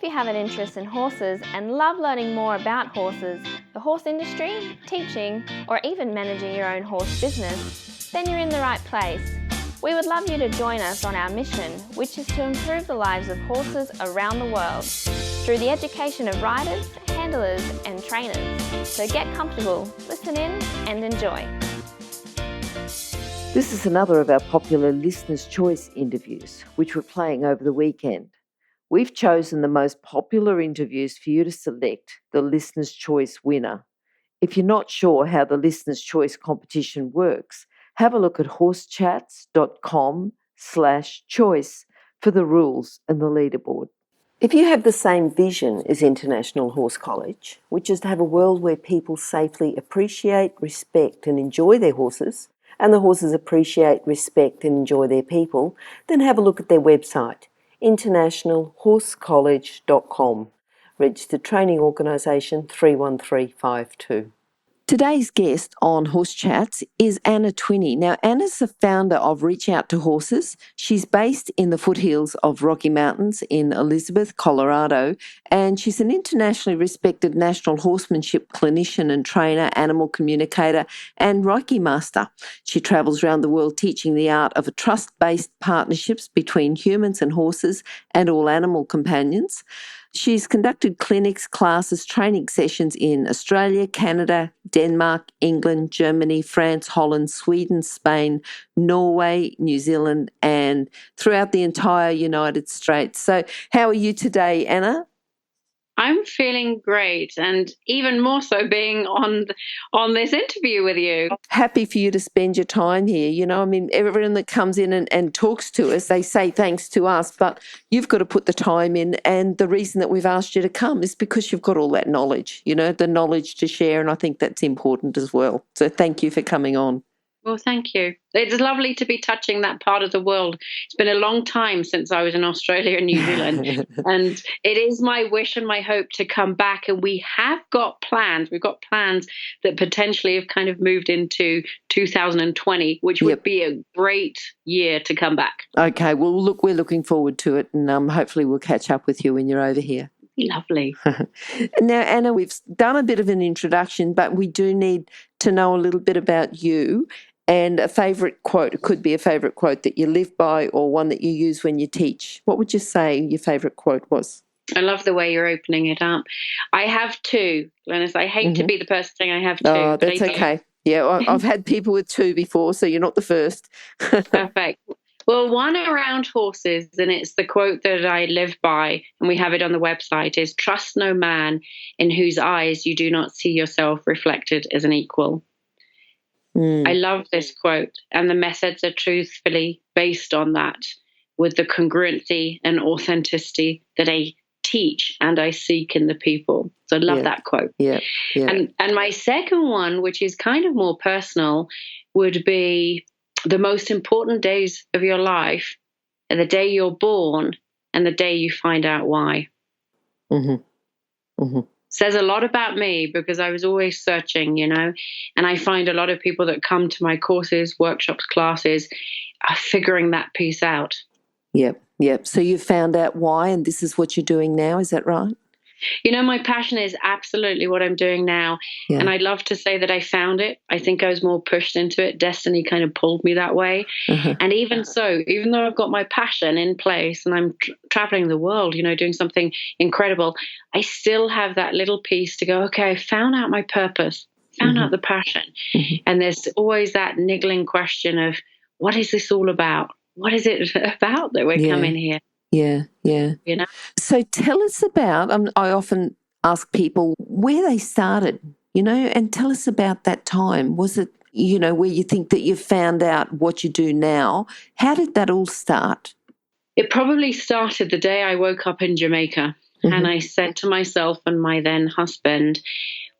you have an interest in horses and love learning more about horses, the horse industry, teaching, or even managing your own horse business, then you're in the right place. We would love you to join us on our mission, which is to improve the lives of horses around the world through the education of riders, handlers, and trainers. So get comfortable, listen in, and enjoy. This is another of our popular Listener's Choice interviews, which we're playing over the weekend. We've chosen the most popular interviews for you to select the Listener's Choice winner. If you're not sure how the Listener's Choice competition works, have a look at horsechats.com/choice for the rules and the leaderboard. If you have the same vision as International Horse College, which is to have a world where people safely appreciate, respect and enjoy their horses, and the horses appreciate, respect and enjoy their people, then have a look at their website, internationalhorsecollege.com, registered training organisation 31352. Today's guest on Horse Chats is Anna Twinney. Now, Anna's the founder of Reach Out to Horses. She's based in the foothills of Rocky Mountains in Elizabeth, Colorado, and she's an internationally respected national horsemanship clinician and trainer, animal communicator, and Reiki master. She travels around the world teaching the art of trust-based partnerships between humans and horses and all animal companions. She's conducted clinics, classes, training sessions in Australia, Canada, Denmark, England, Germany, France, Holland, Sweden, Spain, Norway, New Zealand, and throughout the entire United States. So how are you today, Anna? I'm feeling great, and even more so being on this interview with you. Happy for you to spend your time here. Everyone that comes in and talks to us, they say thanks to us, but you've got to put the time in, and the reason that we've asked you to come is because you've got all that knowledge, the knowledge to share, and I think that's important as well. So thank you for coming on. Well, thank you. It's lovely to be touching that part of the world. It's been a long time since I was in Australia and New Zealand. And it is my wish and my hope to come back. And we have got plans. We've got plans that potentially have kind of moved into 2020, which would be a great year to come back. Okay. Well, look, we're looking forward to it. And hopefully we'll catch up with you when you're over here. Lovely. Now, Anna, we've done a bit of an introduction, but we do need to know a little bit about you. And a favourite quote, it could be a favourite quote that you live by or one that you use when you teach. What would you say your favourite quote was? I love the way you're opening it up. I have two, Glenys. I hate to be the person saying I have two. Oh, that's okay. Yeah, I've had people with two before, so you're not the first. Perfect. Well, one around horses, and it's the quote that I live by, and we have it on the website, is trust no man in whose eyes you do not see yourself reflected as an equal. I love this quote, and the methods are truthfully based on that, with the congruency and authenticity that I teach and I seek in the people. So I love that quote. Yeah. And my second one, which is kind of more personal, would be the most important days of your life are the day you're born and the day you find out why. Says a lot about me because I was always searching, and I find a lot of people that come to my courses, workshops, classes are figuring that piece out. Yep. So you found out why, and this is what you're doing now, is that right? My passion is absolutely what I'm doing now. Yeah. And I'd love to say that I found it. I think I was more pushed into it. Destiny kind of pulled me that way. And even so, even though I've got my passion in place and I'm traveling the world, doing something incredible, I still have that little piece to go, okay, I found out my purpose, found out the passion. And there's always that niggling question of, what is this all about? What is it about that we're coming here? Yeah. So tell us about, I often ask people where they started, and tell us about that time. Was it, where you think that you found out what you do now? How did that all start? It probably started the day I woke up in Jamaica and I said to myself and my then husband,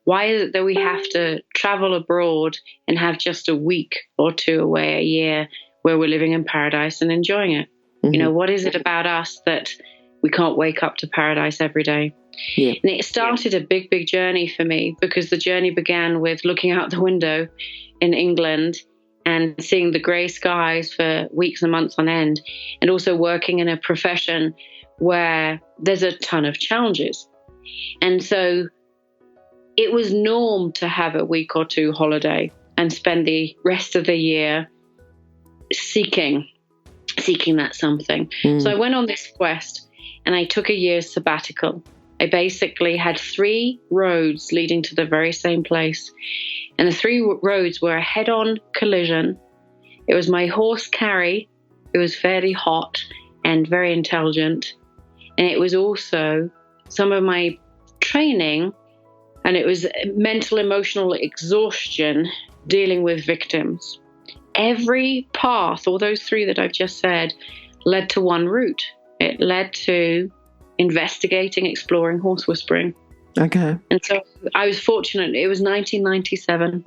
why is it that we have to travel abroad and have just a week or two away a year where we're living in paradise and enjoying it? What is it about us that we can't wake up to paradise every day? Yeah. And it started a big, big journey for me because the journey began with looking out the window in England and seeing the grey skies for weeks and months on end, and also working in a profession where there's a ton of challenges. And so it was norm to have a week or two holiday and spend the rest of the year seeking that something. So I went on this quest and I took a year's sabbatical. I basically had 3 roads leading to the very same place. And the 3 roads were a head-on collision. It was my horse, Carrie, who was fairly hot and very intelligent. And it was also some of my training, and it was mental, emotional exhaustion dealing with victims. Every path, all those 3 that I've just said, led to one route. It led to investigating, exploring horse whispering. Okay. And so I was fortunate. It was 1997,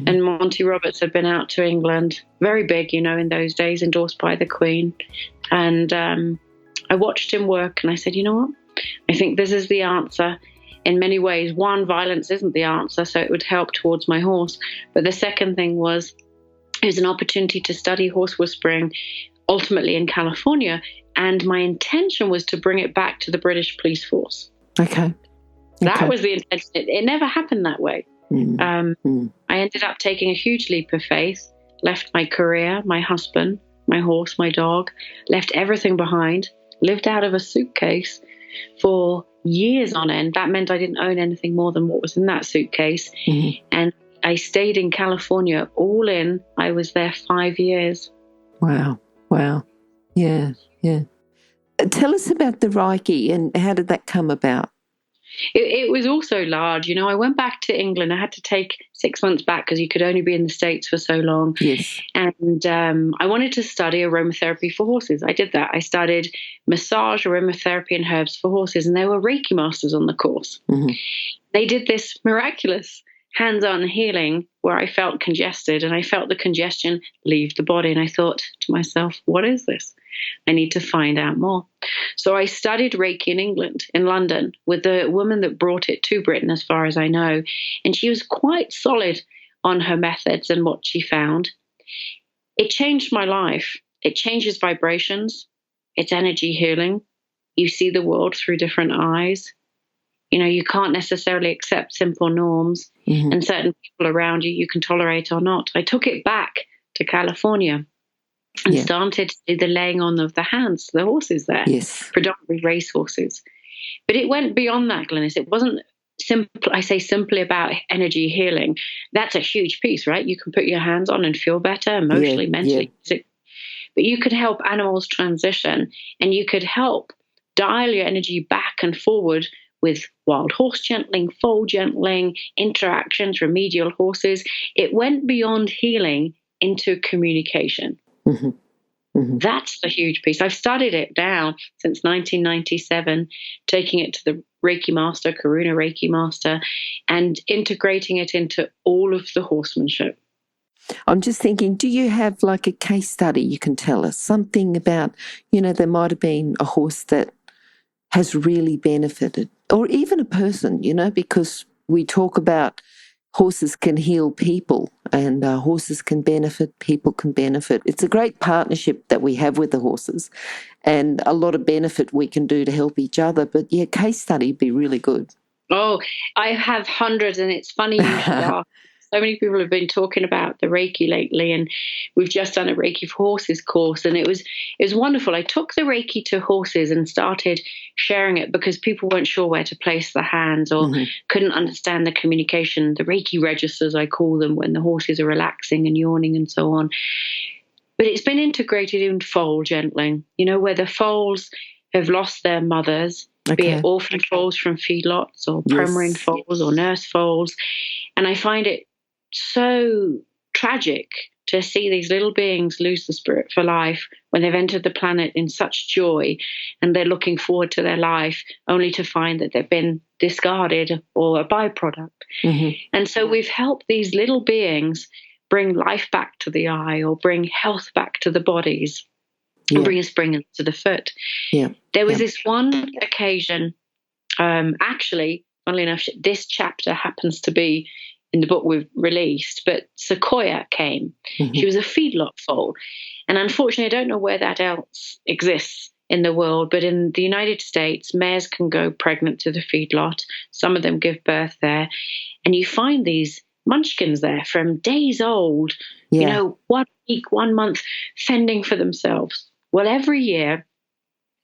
and Monty Roberts had been out to England, very big, in those days, endorsed by the Queen. And I watched him work, and I said, you know what? I think this is the answer. In many ways, one, violence isn't the answer, so it would help towards my horse. But the second thing was, it was an opportunity to study horse whispering, ultimately in California, and my intention was to bring it back to the British police force. Okay. That was the intention. It never happened that way. I ended up taking a huge leap of faith, left my career, my husband, my horse, my dog, left everything behind, lived out of a suitcase for years on end. That meant I didn't own anything more than what was in that suitcase. And I stayed in California all in. I was there 5 years. Wow. Yeah. Tell us about the Reiki and how did that come about? It was also large. I went back to England. I had to take 6 months back because you could only be in the States for so long. Yes. And I wanted to study aromatherapy for horses. I did that. I studied massage, aromatherapy, and herbs for horses. And there were Reiki masters on the course. They did this miraculous hands-on healing where I felt congested, and I felt the congestion leave the body. And I thought to myself, what is this? I need to find out more. So I studied Reiki in England, in London, with the woman that brought it to Britain, as far as I know. And she was quite solid on her methods and what she found. It changed my life. It changes vibrations. It's energy healing. You see the world through different eyes. You can't necessarily accept simple norms, and certain people around you can tolerate or not. I took it back to California and started to do the laying on of the hands to the horses there, predominantly race horses. But it went beyond that, Glenys. It wasn't simple. I say simply about energy healing. That's a huge piece, right? You can put your hands on and feel better emotionally, mentally. But you could help animals transition, and you could help dial your energy back and forward with wild horse gentling, foal gentling, interactions, remedial horses. It went beyond healing into communication. That's the huge piece. I've studied it down since 1997, taking it to the Reiki master, Karuna Reiki master, and integrating it into all of the horsemanship. I'm just thinking, do you have like a case study you can tell us? Something about, there might have been a horse that has really benefited, or even a person, because we talk about horses can heal people and horses can benefit, people can benefit. It's a great partnership that we have with the horses and a lot of benefit we can do to help each other. But case study would be really good. Oh, I have hundreds, and it's funny you should ask. So many people have been talking about the Reiki lately, and we've just done a Reiki for Horses course, and it was wonderful. I took the Reiki to horses and started sharing it because people weren't sure where to place the hands or couldn't understand the communication, the Reiki registers, I call them, when the horses are relaxing and yawning and so on. But it's been integrated in foal gentling, where the foals have lost their mothers, be it orphan foals from feedlots or permarine foals or nurse foals. And I find it so tragic to see these little beings lose the spirit for life when they've entered the planet in such joy and they're looking forward to their life, only to find that they've been discarded or a byproduct. And so we've helped these little beings bring life back to the eye or bring health back to the bodies and bring a spring to the foot. There was this one occasion, actually, funnily enough, this chapter happens to be in the book we've released, but Sequoia came. She was a feedlot foal. And unfortunately, I don't know where that else exists in the world, but in the United States, mares can go pregnant to the feedlot. Some of them give birth there. And you find these munchkins there from days old, 1 week, 1 month, fending for themselves. Well, every year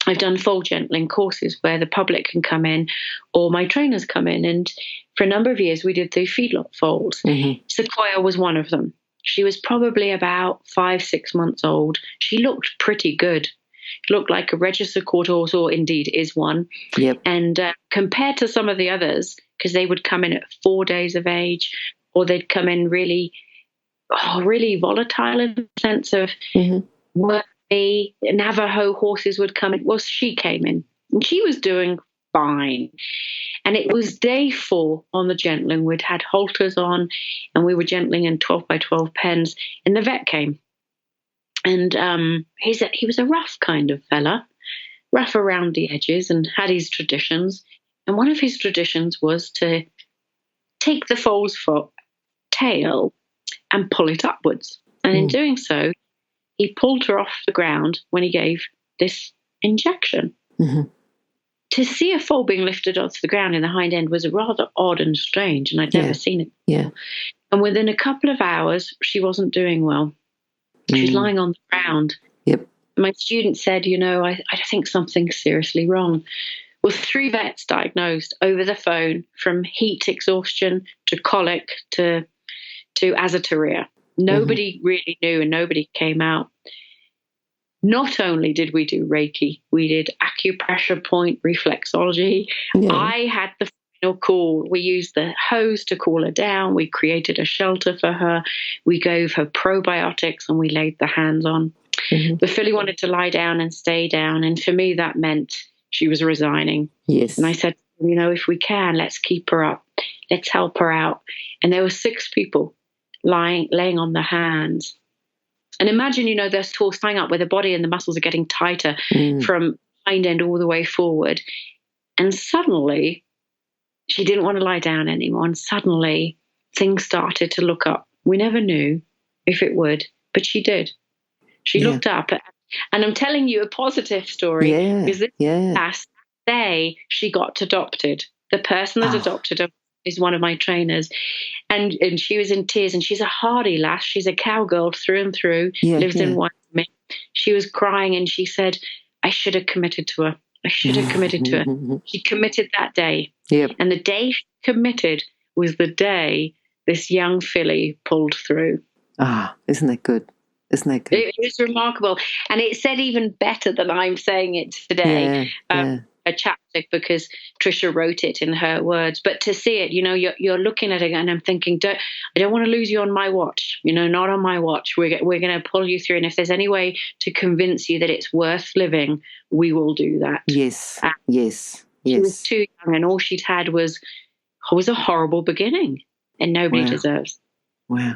I've done foal gentling courses where the public can come in or my trainers come in. And for a number of years, we did the feedlot foals. Sequoia was one of them. She was probably about 5-6 months old. She looked pretty good. Looked like a registered quarter horse, or indeed is one. Yep. And compared to some of the others, because they would come in at 4 days of age, or they'd come in really volatile in the sense of worthy Navajo horses would come in. Well, she came in and she was doing fine. And it was day 4 on the gentling. We'd had halters on and we were gentling in 12 by 12 pens, and the vet came. And he was a rough kind of fella, rough around the edges, and had his traditions. And one of his traditions was to take the foal's tail and pull it upwards. And in doing so, he pulled her off the ground when he gave this injection. To see a foal being lifted off the ground in the hind end was rather odd and strange, and I'd never seen it before. And within a couple of hours, she wasn't doing well. She was lying on the ground. Yep. My student said, I think something's seriously wrong. Well, 3 vets diagnosed over the phone, from heat exhaustion to colic to azoturia. Nobody really knew and nobody came out. Not only did we do Reiki, we did acupressure point reflexology. I had the final call. We used the hose to cool her down. We created a shelter for her. We gave her probiotics and we laid the hands on. The filly wanted to lie down and stay down. And for me, that meant she was resigning. Yes. And I said, if we can, let's keep her up. Let's help her out. And there were 6 people laying on the hands. And imagine, this horse tying up where the body and the muscles are getting tighter from hind end all the way forward. And suddenly, she didn't want to lie down anymore. And suddenly, things started to look up. We never knew if it would, but she did. She looked up. And I'm telling you a positive story. Because this last day, she got adopted. The person that adopted her is one of my trainers. And she was in tears, and she's a hardy lass. She's a cowgirl through and through, lives in Wyoming. She was crying and she said, I should have committed to her. I should have committed to her. She committed that day. And the day she committed was the day this young filly pulled through. Isn't that good? Isn't that good? It was remarkable. And it said even better than I'm saying it today. A chapter, because Trisha wrote it in her words. But to see it, you're looking at it and I'm thinking, I don't want to lose you on my watch. Not on my watch. We're going to pull you through. And if there's any way to convince you that it's worth living, we will do that. Yes. She was too young, and all she'd had was a horrible beginning, and nobody deserves. Wow.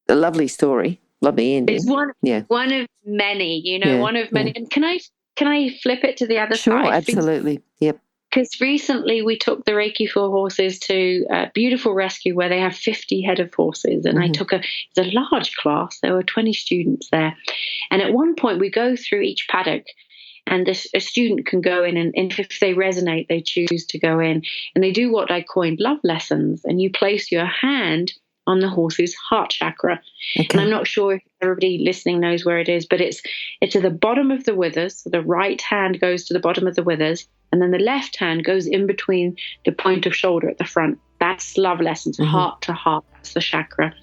A lovely story. Lovely ending. It's one of many, one of many. And can I flip it to the other side? Sure, absolutely. Yep. Because recently we took the Reiki for horses to a beautiful rescue where they have 50 head of horses. And I took it's a large class. There were 20 students there. And at one point we go through each paddock, and a student can go in, and if they resonate, they choose to go in. And they do what I coined love lessons. And you place your hand on the horse's heart chakra. Okay. And I'm not sure if everybody listening knows where it is, but it's at the bottom of the withers. So the right hand goes to the bottom of the withers, and then the left hand goes in between the point of shoulder at the front. That's love lessons, heart to heart. That's the chakra.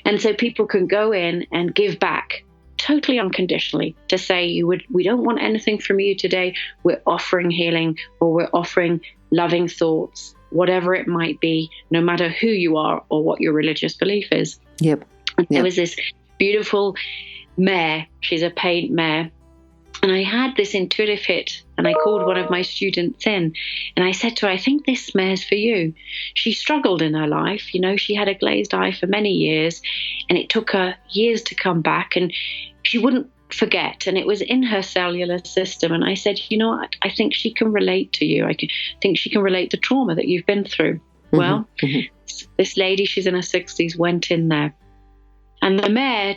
And so people can go in and give back totally unconditionally, to say we don't want anything from you today. We're offering healing, or we're offering loving thoughts, whatever it might be, no matter who you are or what your religious belief is. Yep. There was this beautiful mare. She's a paint mare. And I had this intuitive hit, and I called one of my students in, and I said to her, I think this mare's for you. She struggled in her life. She had a glazed eye for many years, and it took her years to come back, and she wouldn't forget, and it was in her cellular system. And I said, what? I think she can relate to you. I think she can relate to trauma that you've been through. Well, this lady, she's in her 60s, went in there, and the mare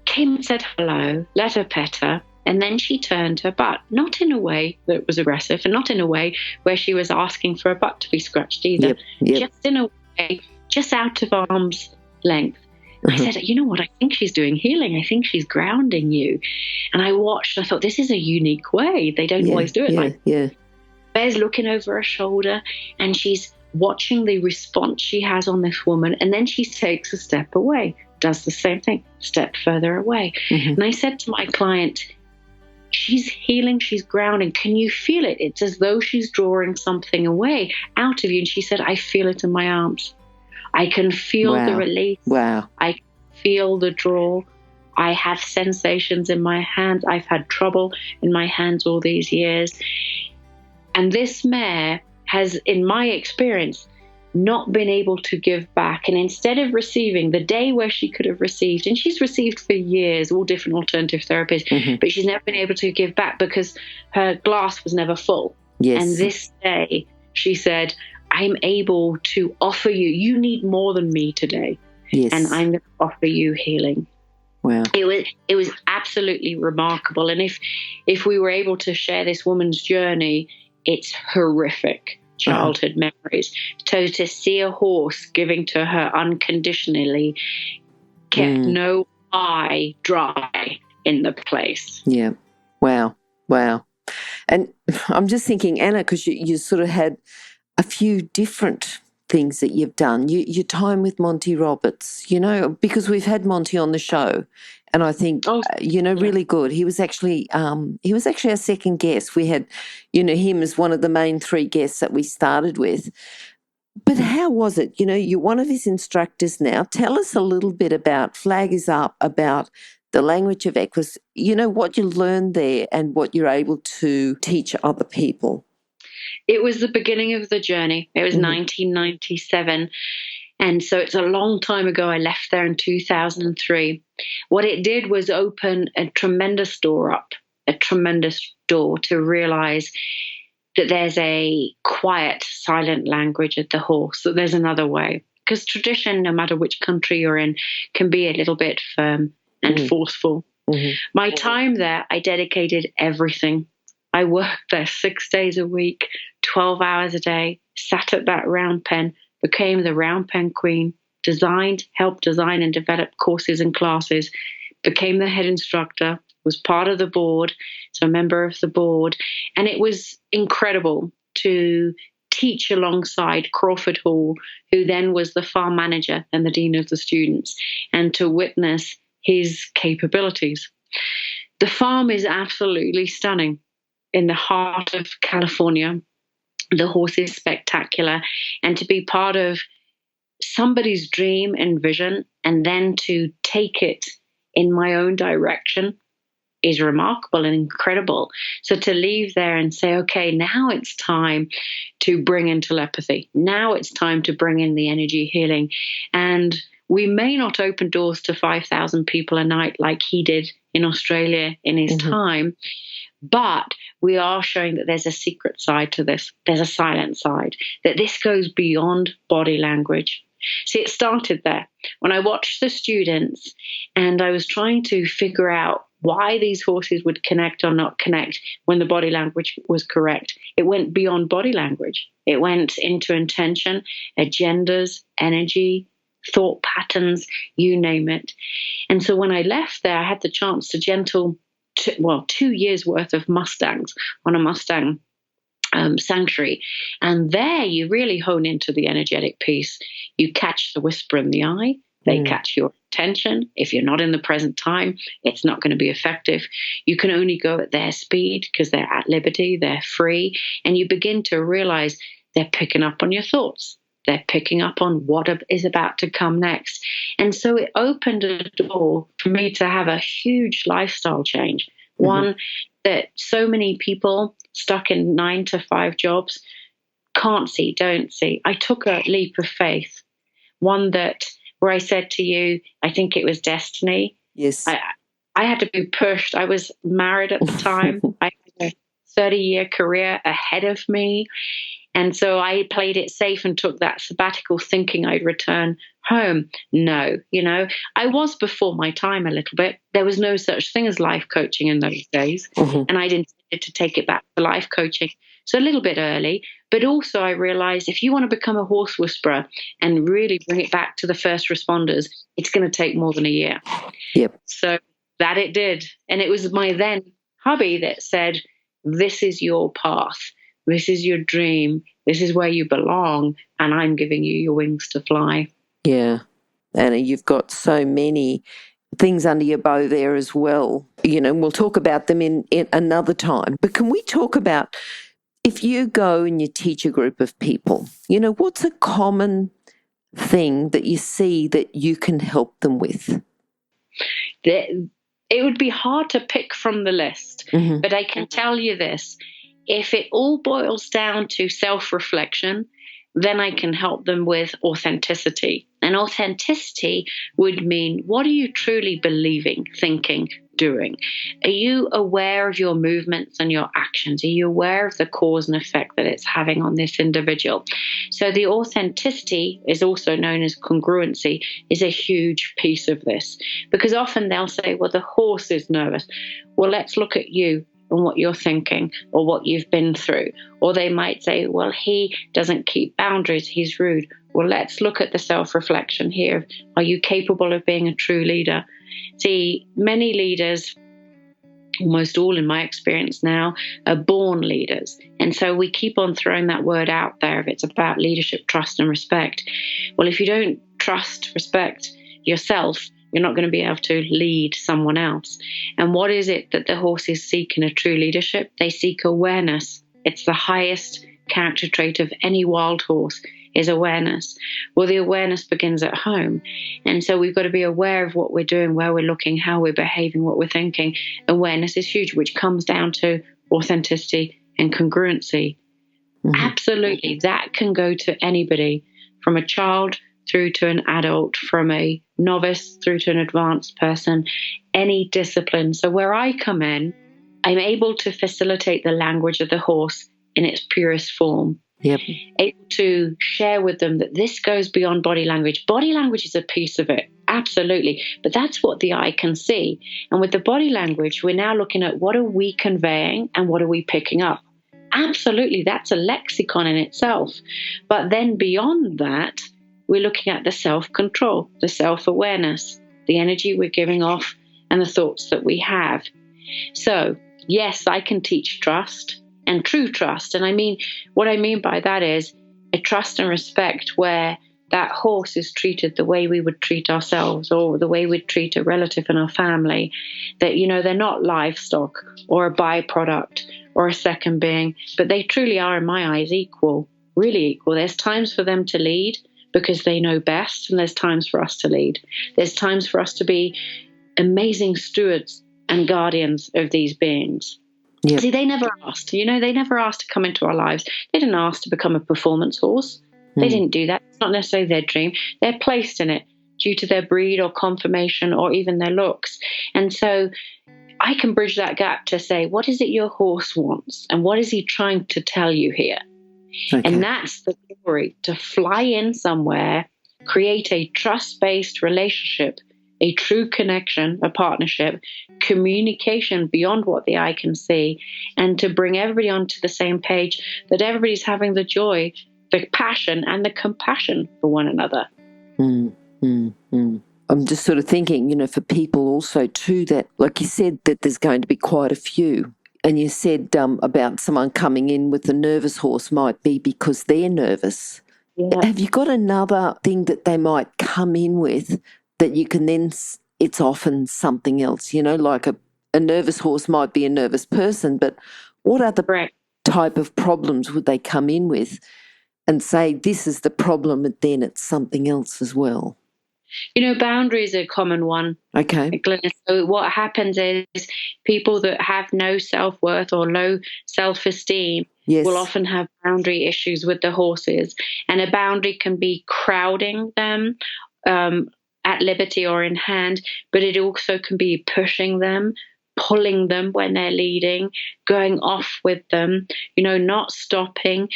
came and said hello, let her pet her, And then she turned her butt, not in a way that was aggressive and not in a way where she was asking for her butt to be scratched either. Just in a way, just out of arm's length. I said, you know what, I think she's doing healing. I think she's grounding you. And I watched, I thought, this is a unique way. They don't always do it. Bear's looking over her shoulder and she's watching the response she has on this woman. And then she takes a step away, does the same thing, step further away. And I said to my client, she's healing, she's grounding. Can you feel it? It's as though she's drawing something away out of you. And she said, I feel it in my arms. I can feel the release. I can feel the draw. I have sensations in my hands. I've had trouble in my hands all these years. And this mare has, in my experience, not been able to give back. And instead of receiving the day where she could have received, and she's received for years, all different alternative therapies, but she's never been able to give back because her glass was never full. And this day, she said, I'm able to offer you, you need more than me today. And I'm going to offer you healing. Wow. It was absolutely remarkable. And if we were able to share this woman's journey, it's horrific childhood memories. So to see a horse giving to her unconditionally kept no eye dry in the place. Yeah. Wow. And I'm just thinking, Anna, because you sort of had a few different things that you've done. Your time with Monty Roberts, because we've had Monty on the show, and I think really good. He was actually our second guest. We had him as one of the main three guests that we started with. But how was it? You're one of his instructors now. Tell us a little bit about Flag is Up, about the language of equus, what you learned there and what you're able to teach other people. It was the beginning of the journey. It was 1997. And so it's a long time ago. I left there in 2003. What it did was open a tremendous door to realize that there's a quiet, silent language at the horse, that there's another way. Because tradition, no matter which country you're in, can be a little bit firm and forceful. My time there, I dedicated everything. I worked there 6 days a week, 12 hours a day, sat at that round pen, became the round pen queen, helped design and develop courses and classes, became the head instructor, was part of the board, so a member of the board. And it was incredible to teach alongside Crawford Hall, who then was the farm manager and the dean of the students, and to witness his capabilities. The farm is absolutely stunning. In the heart of California, the horse is spectacular, and to be part of somebody's dream and vision and then to take it in my own direction is remarkable and incredible. So to leave there and say, okay, now it's time to bring in telepathy. Now it's time to bring in the energy healing. And we may not open doors to 5,000 people a night like he did in Australia in his time, but we are showing that there's a secret side to this. There's a silent side, that this goes beyond body language. See, it started there when I watched the students and I was trying to figure out why these horses would connect or not connect when the body language was correct. It went beyond body language. It went into intention, agendas, energy, thought patterns, you name it. And so when I left there, I had the chance to gentle 2 years worth of Mustangs on a Mustang sanctuary. And there you really hone into the energetic piece. You catch the whisper in the eye. They catch your attention. If you're not in the present time, it's not going to be effective. You can only go at their speed because they're at liberty, they're free. And you begin to realize they're picking up on your thoughts. They're picking up on what is about to come next. And so it opened a door for me to have a huge lifestyle change. One that so many people stuck in 9-to-5 jobs can't see, don't see. I took a leap of faith. One where I said to you, I think it was destiny. Yes. I had to be pushed. I was married at the time. I had a 30-year career ahead of me. And so I played it safe and took that sabbatical thinking I'd return home. No, I was before my time a little bit. There was no such thing as life coaching in those days. And I'd intended to take it back to life coaching. So a little bit early, but also I realized if you want to become a horse whisperer and really bring it back to the first responders, it's going to take more than a year. Yep. So that it did. And it was my then hubby that said, this is your path. This is your dream. This is where you belong. And I'm giving you your wings to fly. Yeah. Anna, you've got so many things under your bow there as well. And we'll talk about them in another time. But can we talk about, if you go and you teach a group of people, what's a common thing that you see that you can help them with? It would be hard to pick from the list, but I can tell you this. If it all boils down to self-reflection, then I can help them with authenticity. And authenticity would mean, what are you truly believing, thinking, doing? Are you aware of your movements and your actions? Are you aware of the cause and effect that it's having on this individual? So the authenticity is also known as congruency, is a huge piece of this. Because often they'll say, well, the horse is nervous. Well, let's look at you and what you're thinking or what you've been through. Or they might say, well, he doesn't keep boundaries, he's rude. Well, let's look at the self-reflection here. Are you capable of being a true leader? See, many leaders, almost all in my experience now, are born leaders. And so we keep on throwing that word out there if it's about leadership, trust and respect. Well, if you don't trust, respect yourself, you're not going to be able to lead someone else. And what is it that the horses seek in a true leadership? They seek awareness. It's the highest character trait of any wild horse, is awareness. Well, the awareness begins at home. And so we've got to be aware of what we're doing, where we're looking, how we're behaving, what we're thinking. Awareness is huge, which comes down to authenticity and congruency. Absolutely. That can go to anybody, from a child through to an adult, from a novice through to an advanced person, any discipline. So where I come in, I'm able to facilitate the language of the horse in its purest form. Yep. Able to share with them that this goes beyond body language. Body language is a piece of it, absolutely. But that's what the eye can see. And with the body language, we're now looking at what are we conveying and what are we picking up. Absolutely, that's a lexicon in itself. But then beyond that, we're looking at the self-control, the self-awareness, the energy we're giving off, and the thoughts that we have. So, yes, I can teach trust and true trust. And what I mean by that is a trust and respect where that horse is treated the way we would treat ourselves or the way we'd treat a relative in our family. That, they're not livestock or a byproduct or a second being, but they truly are, in my eyes, equal, really equal. There's times for them to lead because they know best, and there's times for us to lead. There's times for us to be amazing stewards and guardians of these beings. Yep. See, they never asked. They never asked to come into our lives. They didn't ask to become a performance horse. They didn't do that. It's not necessarily their dream. They're placed in it due to their breed or conformation or even their looks. And so I can bridge that gap to say, what is it your horse wants? And what is he trying to tell you here? Okay. And that's the glory, to fly in somewhere, create a trust-based relationship, a true connection, a partnership, communication beyond what the eye can see, and to bring everybody onto the same page, that everybody's having the joy, the passion, and the compassion for one another. I'm just sort of thinking, for people also too, that, like you said, that there's going to be quite a few. And you said about someone coming in with a nervous horse might be because they're nervous. Yeah. Have you got another thing that they might come in with that you can then, it's often something else, like a nervous horse might be a nervous person, but what other type of problems would they come in with and say, this is the problem, but then it's something else as well? Boundaries are a common one. Okay. Glenys. So what happens is people that have no self-worth or low self-esteem will often have boundary issues with the horses. And a boundary can be crowding them at liberty or in hand, but it also can be pushing them, pulling them when they're leading, going off with them, not stopping,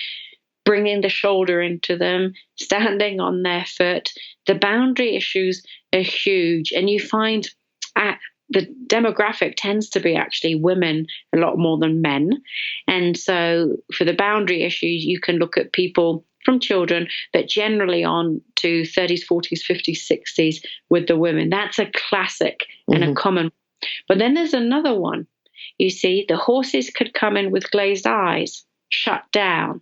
bringing the shoulder into them, standing on their foot. The boundary issues are huge. And you find the demographic tends to be actually women a lot more than men. And so for the boundary issues, you can look at people from children, but generally on to 30s, 40s, 50s, 60s with the women. That's a classic and a common. But then there's another one. You see, the horses could come in with glazed eyes, shut down.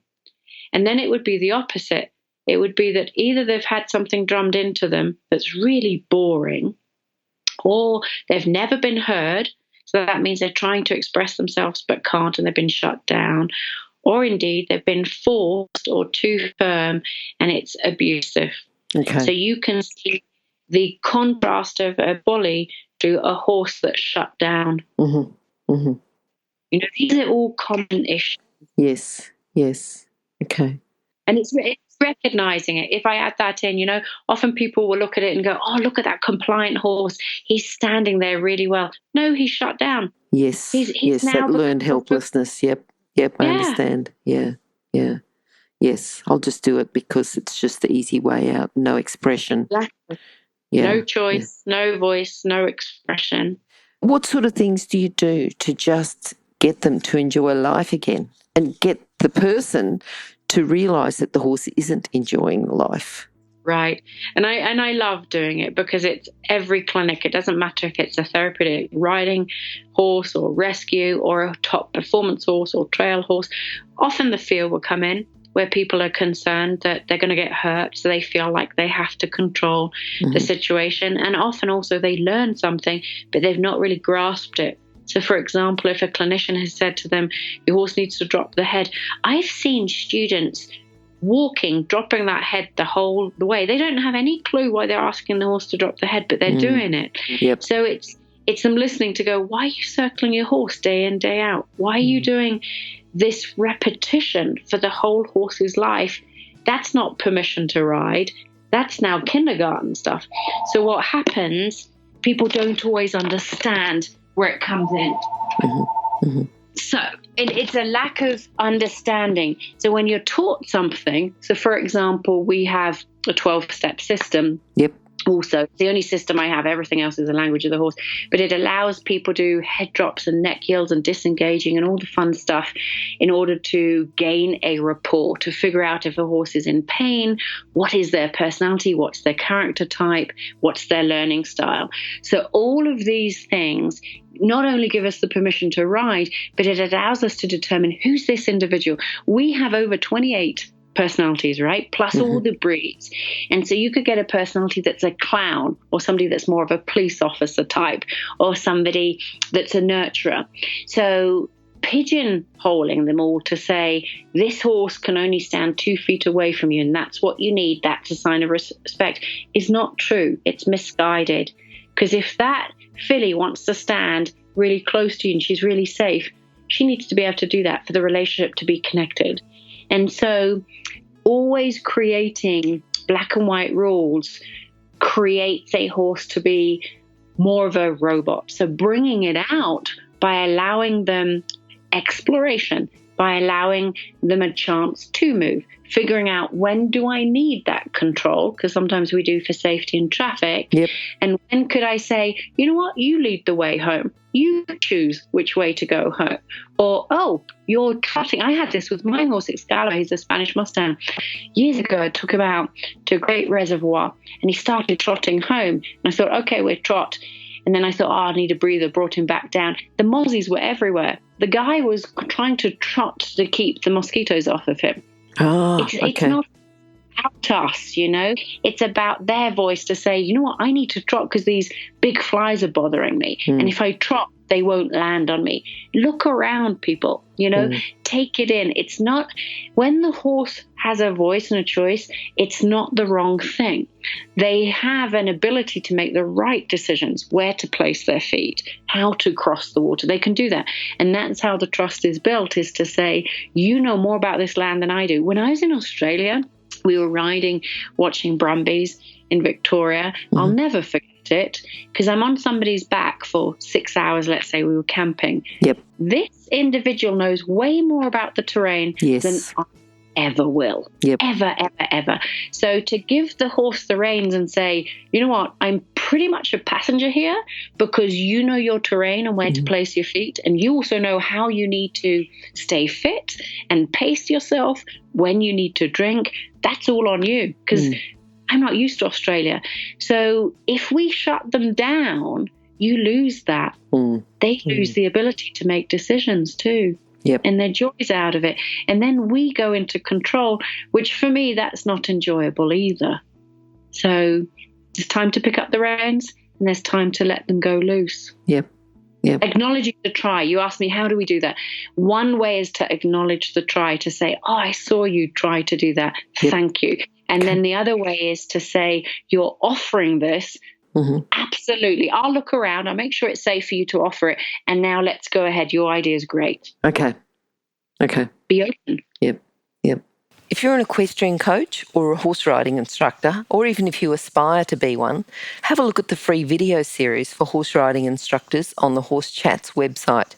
And then it would be the opposite. It would be that either they've had something drummed into them that's really boring, or they've never been heard. So that means they're trying to express themselves but can't, and they've been shut down. Or indeed, they've been forced or too firm, and it's abusive. Okay. So you can see the contrast of a bully to a horse that's shut down. Mm-hmm. Mm-hmm. You know, these are all common issues. Yes, yes. Okay. And it's recognizing it. If I add that in, you know, often people will look at it and go, oh, look at that compliant horse. He's standing there really well. No, he's shut down. Yes, he's now that learned helplessness. Yep, I understand. Yeah. Yes, I'll just do it because it's just the easy way out. No expression. Exactly. Yeah. No choice, no voice, no expression. What sort of things do you do to just get them to enjoy life again and get the person to realise that the horse isn't enjoying life? Right. And I love doing it because it's every clinic. It doesn't matter if it's a therapeutic riding horse or rescue or a top performance horse or trail horse. Often the fear will come in where people are concerned that they're going to get hurt, so they feel like they have to control the situation. And often also they learn something, but they've not really grasped it. So, for example, if a clinician has said to them, your horse needs to drop the head, I've seen students walking, dropping that head the way. They don't have any clue why they're asking the horse to drop the head, but they're doing it. Yep. So it's them listening to go, why are you circling your horse day in, day out? Why are you doing this repetition for the whole horse's life? That's not permission to ride. That's now kindergarten stuff. So what happens, people don't always understand where it comes in. Mm-hmm. Mm-hmm. So it's a lack of understanding. So when you're taught something, so for example, we have a 12-step system. Yep. Also, the only system I have, everything else is the language of the horse, but it allows people to do head drops and neck yields and disengaging and all the fun stuff in order to gain a rapport, to figure out if a horse is in pain, what is their personality, what's their character type, what's their learning style. So all of these things not only give us the permission to ride, but it allows us to determine who's this individual. We have over 28 personalities, right? Plus all the breeds. And so you could get a personality that's a clown, or somebody that's more of a police officer type, or somebody that's a nurturer. So pigeonholing them all to say, this horse can only stand 2 feet away from you, and that's what you need, that's a sign of respect, is not true. It's misguided. Because if that filly wants to stand really close to you and she's really safe, she needs to be able to do that for the relationship to be connected. And so always creating black and white rules creates a horse to be more of a robot. So bringing it out by allowing them exploration, by allowing them a chance to move, figuring out when do I need that control, because sometimes we do for safety in traffic. Yep. And when could I say, you know what, you lead the way home. You choose which way to go home. Or, oh, you're trotting. I had this with my horse, Excalibur. He's a Spanish Mustang. Years ago, I took him out to a great reservoir, and he started trotting home. And I thought, okay, we'll trot. And then I thought, I need a breather, brought him back down. The mozzies were everywhere. The guy was trying to trot to keep the mosquitoes off of him. Oh, it's not about us, you know. It's about their voice to say, you know what, I need to trot because these big flies are bothering me. And if I trot, they won't land on me. Look around, people, you know, take it in. It's not, when the horse has a voice and a choice, it's not the wrong thing. They have an ability to make the right decisions, where to place their feet, how to cross the water. They can do that. And that's how the trust is built, is to say, you know more about this land than I do. When I was in Australia, we were riding, watching Brumbies in Victoria. I'll never forget it, because I'm on somebody's back for 6 hours, let's say we were camping. Yep. This individual knows way more about the terrain than ever will. Yep. Ever, ever, ever. So to give the horse the reins and say, you know what, I'm pretty much a passenger here because you know your terrain and where to place your feet. And you also know how you need to stay fit and pace yourself when you need to drink. That's all on you because I'm not used to Australia. So if we shut them down, you lose that. They lose the ability to make decisions too. Yep. And their joy's out of it. And then we go into control, which for me, that's not enjoyable either. So it's time to pick up the reins and there's time to let them go loose. Yep. Yep. Acknowledging the try. You asked me, how do we do that? One way is to acknowledge the try, to say, oh, I saw you try to do that. Yep. Thank you. And then the other way is to say, you're offering this. Absolutely. I'll look around. I'll make sure it's safe for you to offer it. And now let's go ahead. Your idea is great. Okay. Be open. Yep. If you're an equestrian coach or a horse riding instructor, or even if you aspire to be one, have a look at the free video series for horse riding instructors on the Horse Chats website.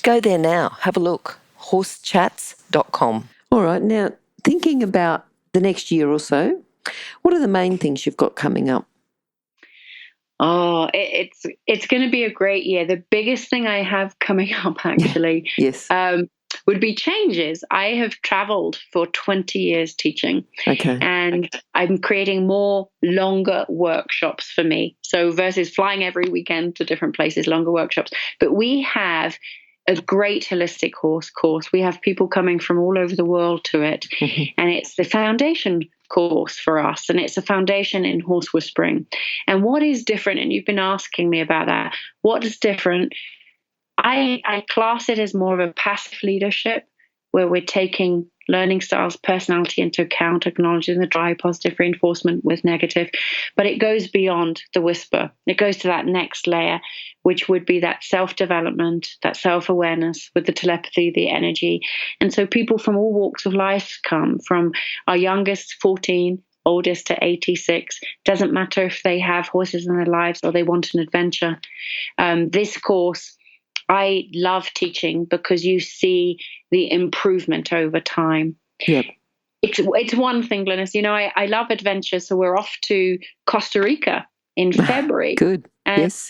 Go there now. Have a look. horsechats.com. All right. Now, thinking about the next year or so, what are the main things you've got coming up? Oh, it's going to be a great year. The biggest thing I have coming up, actually, yes, would be changes. I have traveled for 20 years teaching. Okay. And I'm creating more longer workshops for me. So versus flying every weekend to different places, longer workshops. But we have a great holistic horse course. We have people coming from all over the world to it. And it's the foundation course for us. And it's a foundation in horse whispering. And what is different, and you've been asking me about that, what is different? I class it as more of a passive leadership where we're taking learning styles, personality into account, acknowledging the drive, positive reinforcement with negative. But it goes beyond the whisper. It goes to that next layer, which would be that self-development, that self-awareness with the telepathy, the energy. And so people from all walks of life come, from our youngest, 14, oldest to 86. Doesn't matter if they have horses in their lives or they want an adventure. This course, I love teaching because you see the improvement over time. Yep. It's one thing, Glenys. You know, I love adventure, so we're off to Costa Rica in February. Good. And, yes.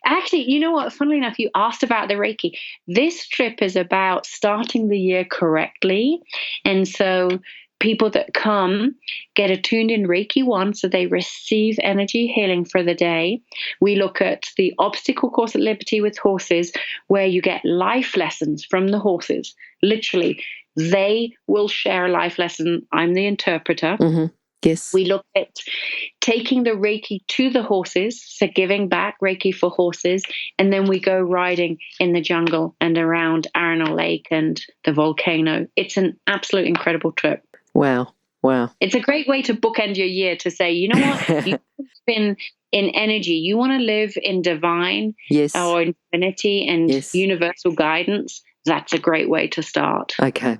Actually, you know what? Funnily enough, you asked about the Reiki. This trip is about starting the year correctly. And so people that come get attuned in Reiki 1, so they receive energy healing for the day. We look at the obstacle course at Liberty with horses, where you get life lessons from the horses. Literally, they will share a life lesson. I'm the interpreter. Yes. We look at taking the Reiki to the horses, so giving back Reiki for horses, and then we go riding in the jungle and around Arenal Lake and the volcano. It's an absolute incredible trip. Wow. It's a great way to bookend your year, to say, you know what, you've been in energy. You want to live in divine or infinity and universal guidance. That's a great way to start. Okay.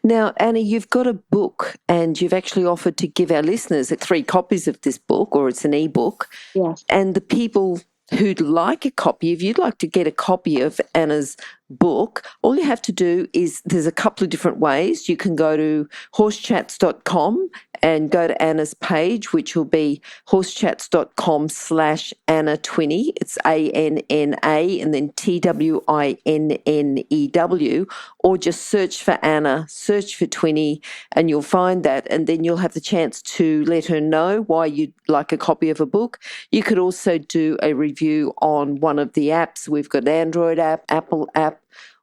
Now, Anna, you've got a book and you've actually offered to give our listeners 3 copies of this book, or it's an ebook. Yes. And the people who'd like a copy, if you'd like to get a copy of Anna's book, all you have to do is, there's a couple of different ways. You can go to horsechats.com and go to Anna's page, which will be horsechats.com/Anna Twinney. It's ANNA and then TWINNEW, or just search for Anna, search for Twinney, and you'll find that. And then you'll have the chance to let her know why you'd like a copy of a book. You could also do a review on one of the apps. We've got an Android app, Apple app,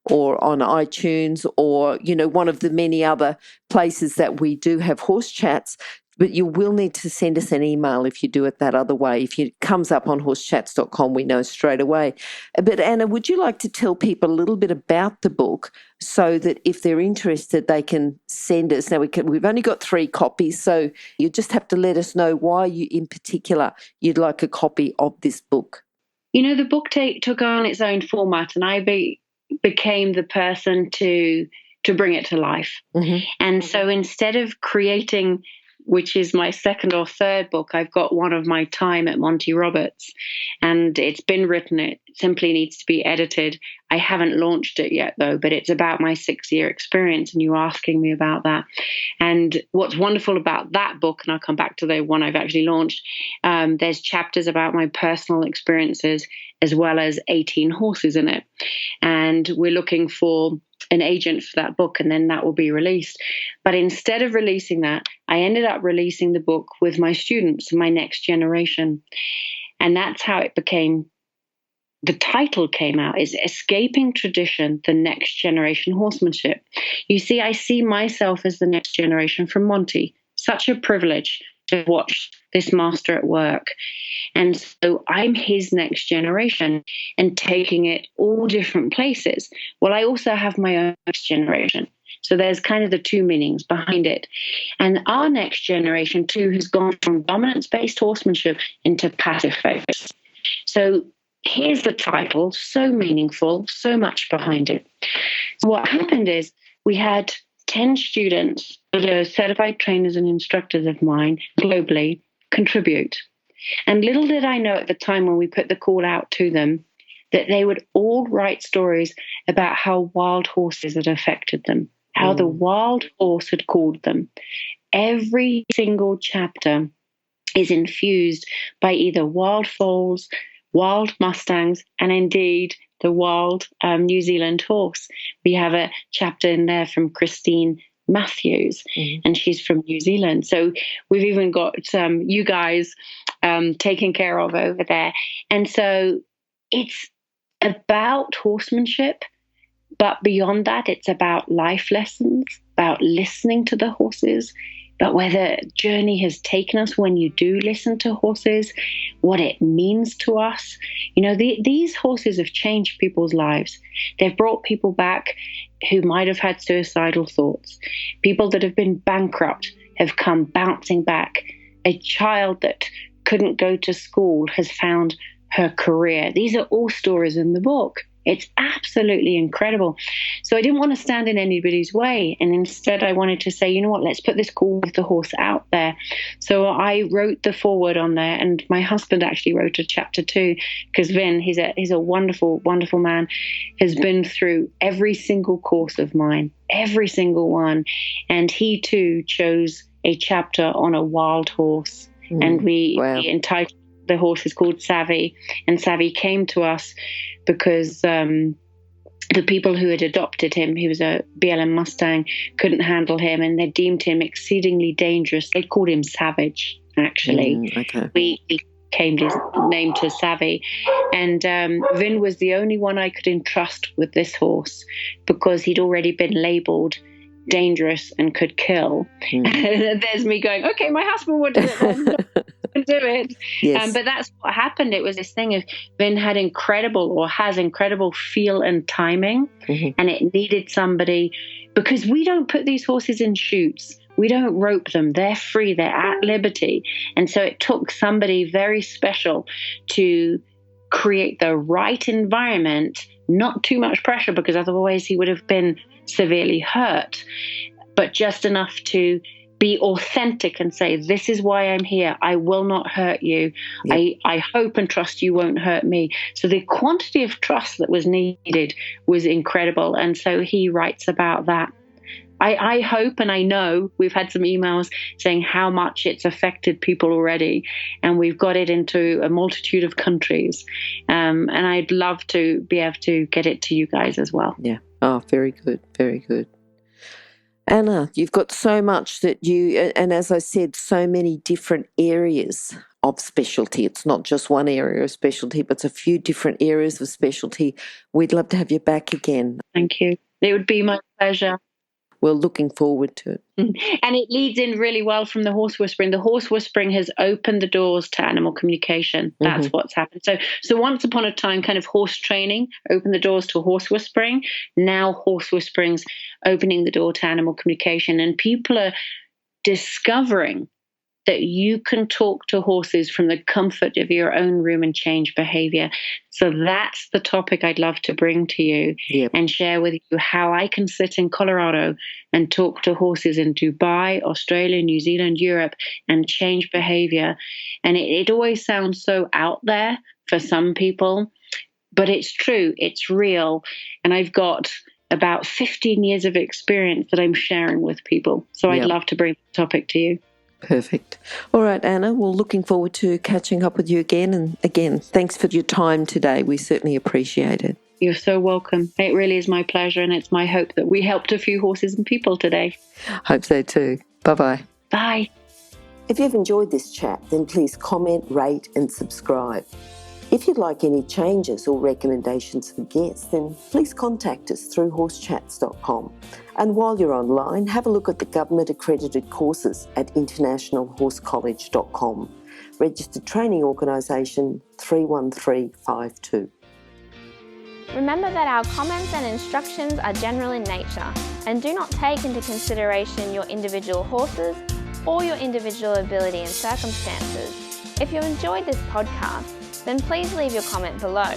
or on iTunes, or, you know, one of the many other places that we do have horse chats. But you will need to send us an email if you do it that other way. If it comes up on horsechats.com, we know straight away. But Anna, would you like to tell people a little bit about the book so that if they're interested, they can send us? Now, we've only got 3 copies, so you just have to let us know why you, in particular, you'd like a copy of this book. You know, the book took on its own format, and I became the person to bring it to life. And so instead of creating, which is my second or third book, I've got one of my time at Monty Roberts, and it's been written. simply needs to be edited. I haven't launched it yet, though, but it's about my 6-year experience, and you were asking me about that. And what's wonderful about that book, and I'll come back to the one I've actually launched, there's chapters about my personal experiences as well as 18 horses in it. And we're looking for an agent for that book, and then that will be released. But instead of releasing that, I ended up releasing the book with my students, my next generation. And that's how it became. The title came out, is Escaping Tradition, the Next Generation Horsemanship. You see, I see myself as the next generation from Monty. Such a privilege to watch this master at work. And so I'm his next generation and taking it all different places. Well, I also have my own next generation. So there's kind of the two meanings behind it. And our next generation, too, has gone from dominance-based horsemanship into passive-based. So here's the title, so meaningful, so much behind it. So what happened is we had 10 students that are certified trainers and instructors of mine globally contribute. And little did I know at the time when we put the call out to them that they would all write stories about how wild horses had affected them, how the wild horse had called them. Every single chapter is infused by either wild foals, wild mustangs, and indeed the wild New Zealand horse. We have a chapter in there from Christine Matthews, and she's from New Zealand. So we've even got you guys taken care of over there. And so it's about horsemanship, but beyond that, it's about life lessons, about listening to the horses, but where the journey has taken us when you do listen to horses, what it means to us. You know, these horses have changed people's lives. They've brought people back who might have had suicidal thoughts. People that have been bankrupt have come bouncing back. A child that couldn't go to school has found her career. These are all stories in the book. It's absolutely incredible. So I didn't want to stand in anybody's way. And instead I wanted to say, you know what, let's put this call with the horse out there. So I wrote the foreword on there, and my husband actually wrote a chapter too, because Vin, he's a wonderful, wonderful man, has been through every single course of mine, every single one. And he too chose a chapter on a wild horse. And we entitled the horse is called Savvy, and Savvy came to us because the people who had adopted him, he was a BLM Mustang, couldn't handle him, and they deemed him exceedingly dangerous. They called him Savage, actually. We came his name to Savvy, and Vin was the only one I could entrust with this horse because he'd already been labelled dangerous and could kill. There's me going, okay, my husband would do it then. Do it. Yes. But that's what happened. It was this thing of Vin had has incredible feel and timing, and it needed somebody, because we don't put these horses in chutes. We don't rope them. They're free. They're at liberty. And so it took somebody very special to create the right environment, not too much pressure, because otherwise he would have been severely hurt, but just enough to be authentic and say, this is why I'm here. I will not hurt you. Yep. I hope and trust you won't hurt me. So the quantity of trust that was needed was incredible. And so he writes about that. I hope, and I know we've had some emails saying how much it's affected people already, and we've got it into a multitude of countries. And I'd love to be able to get it to you guys as well. Yeah. Oh, very good. Very good. Anna, you've got so much that and as I said, so many different areas of specialty. It's not just one area of specialty, but it's a few different areas of specialty. We'd love to have you back again. Thank you. It would be my pleasure. We're looking forward to it. And it leads in really well from the horse whispering. The horse whispering has opened the doors to animal communication. That's what's happened. So once upon a time, kind of horse training opened the doors to horse whispering. Now horse whispering's opening the door to animal communication. And people are discovering that you can talk to horses from the comfort of your own room and change behavior. So that's the topic I'd love to bring to you and share with you how I can sit in Colorado and talk to horses in Dubai, Australia, New Zealand, Europe, and change behavior. And it always sounds so out there for some people, but it's true, it's real. And I've got about 15 years of experience that I'm sharing with people. So I'd love to bring the topic to you. Perfect. All right, Anna, well, looking forward to catching up with you again. And again, thanks for your time today. We certainly appreciate it. You're so welcome. It really is my pleasure, and it's my hope that we helped a few horses and people today. Hope so too. Bye-bye. Bye. If you've enjoyed this chat, then please comment, rate and subscribe. If you'd like any changes or recommendations for guests, then please contact us through horsechats.com. And while you're online, have a look at the government-accredited courses at internationalhorsecollege.com. Registered Training Organisation 31352. Remember that our comments and instructions are general in nature and do not take into consideration your individual horses or your individual ability and circumstances. If you enjoyed this podcast, then please leave your comment below.